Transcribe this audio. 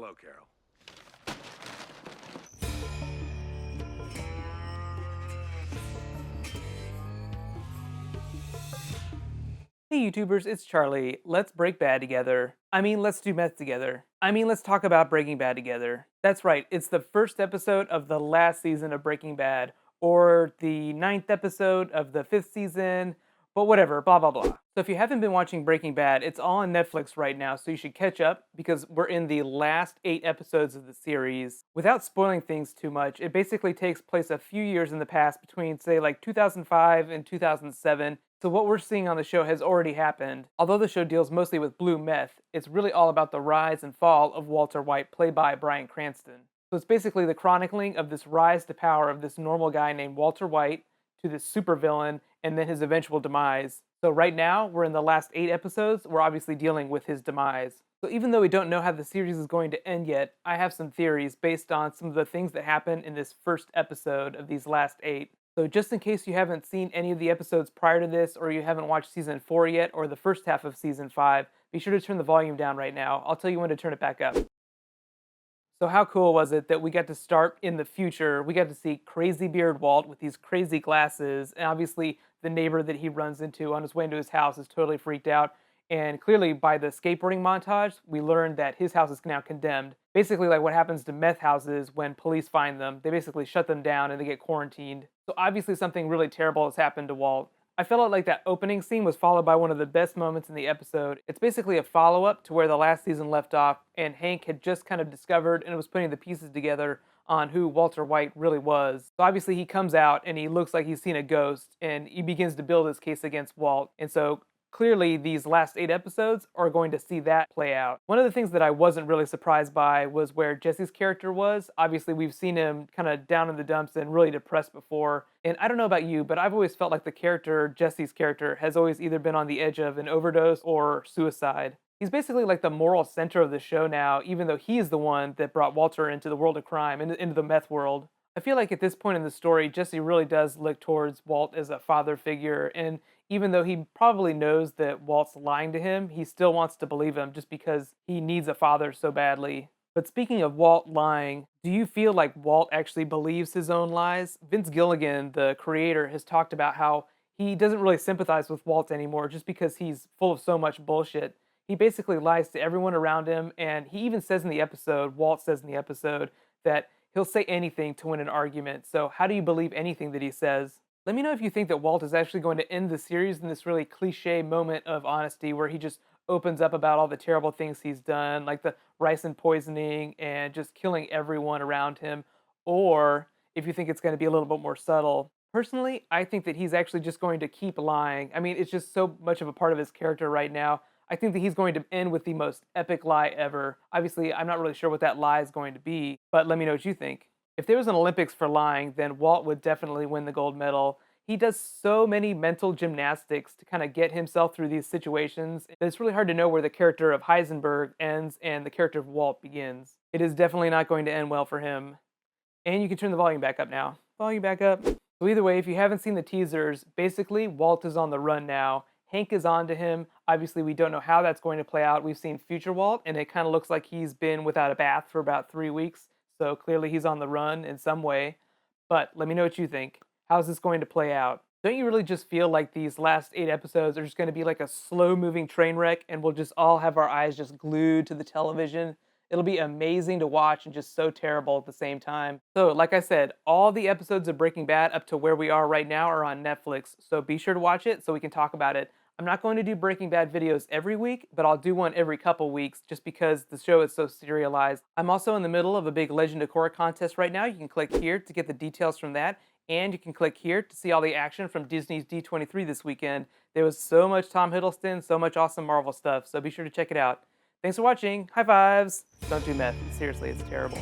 Hello, Carol. Hey YouTubers, it's Charlie. Let's break bad together. Let's do meth together. Let's talk about Breaking Bad together. That's right, it's the first episode of the last season of Breaking Bad, or the ninth episode of the fifth season, but whatever, blah blah blah. So if you haven't been watching Breaking Bad, it's all on Netflix right now, so you should catch up because we're in the last 8 episodes of the series. Without spoiling things too much, it basically takes place a few years in the past between, say, like 2005 and 2007. So what we're seeing on the show has already happened. Although the show deals mostly with blue meth, it's really all about the rise and fall of Walter White, played by Bryan Cranston. So it's basically the chronicling of this rise to power of this normal guy named Walter White to this supervillain and then his eventual demise. So right now, we're in the last 8 episodes. We're obviously dealing with his demise. So even though we don't know how the series is going to end yet, I have some theories based on some of the things that happen in this first episode of these last 8. So just in case you haven't seen any of the episodes prior to this, or you haven't watched season 4 yet, or the first half of season 5, be sure to turn the volume down right now. I'll tell you when to turn it back up. So how cool was it that we got to start in the future? We got to see Crazy Beard Walt with these crazy glasses, and obviously the neighbor that he runs into on his way into his house is totally freaked out. And clearly, by the skateboarding montage, we learned that his house is now condemned. Basically, like what happens to meth houses when police find them, they basically shut them down and they get quarantined. So obviously, something really terrible has happened to Walt. I felt like that opening scene was followed by one of the best moments in the episode. It's basically a follow up to where the last season left off, and Hank had just kind of discovered and was putting the pieces together on who Walter White really was. So obviously, he comes out and he looks like he's seen a ghost, and he begins to build his case against Walt. And so clearly these last 8 episodes are going to see that play out. One of the things that I wasn't really surprised by was where Jesse's character was. Obviously, we've seen him kind of down in the dumps and really depressed before. And I don't know about you, but I've always felt like the character, Jesse's character, has always either been on the edge of an overdose or suicide. He's basically like the moral center of the show now, even though he's the one that brought Walter into the world of crime, into the meth world. I feel like at this point in the story, Jesse really does look towards Walt as a father figure, and even though he probably knows that Walt's lying to him, he still wants to believe him just because he needs a father so badly. But speaking of Walt lying, do you feel like Walt actually believes his own lies? Vince Gilligan, the creator, has talked about how he doesn't really sympathize with Walt anymore just because he's full of so much bullshit. He basically lies to everyone around him, and he even says in the episode, Walt says in the episode, that he'll say anything to win an argument. So, how do you believe anything that he says? Let me know if you think that Walt is actually going to end the series in this really cliche moment of honesty where he just opens up about all the terrible things he's done, like the ricin poisoning and just killing everyone around him, or if you think it's going to be a little bit more subtle. Personally, I think that he's actually just going to keep lying. It's just so much of a part of his character right now. I think that he's going to end with the most epic lie ever. Obviously, I'm not really sure what that lie is going to be, but let me know what you think. If there was an Olympics for lying, then Walt would definitely win the gold medal. He does so many mental gymnastics to kind of get himself through these situations that it's really hard to know where the character of Heisenberg ends and the character of Walt begins. It is definitely not going to end well for him. And you can turn the volume back up now. Volume back up. So either way, if you haven't seen the teasers, basically Walt is on the run now. Hank is on to him. Obviously, we don't know how that's going to play out. We've seen future Walt, and it kind of looks like he's been without a bath for about 3 weeks. So clearly he's on the run in some way. But let me know what you think. How's this going to play out? Don't you really just feel like these last 8 episodes are just going to be like a slow moving train wreck and we'll just all have our eyes just glued to the television? It'll be amazing to watch and just so terrible at the same time. So, like I said, all the episodes of Breaking Bad up to where we are right now are on Netflix. So be sure to watch it so we can talk about it. I'm not going to do Breaking Bad videos every week, but I'll do one every couple weeks just because the show is so serialized. I'm also in the middle of a big Legend of Korra contest right now. You can click here to get the details from that, and you can click here to see all the action from Disney's D23 this weekend. There was so much Tom Hiddleston, so much awesome Marvel stuff, so be sure to check it out. Thanks for watching. High fives. Don't do meth. Seriously, it's terrible.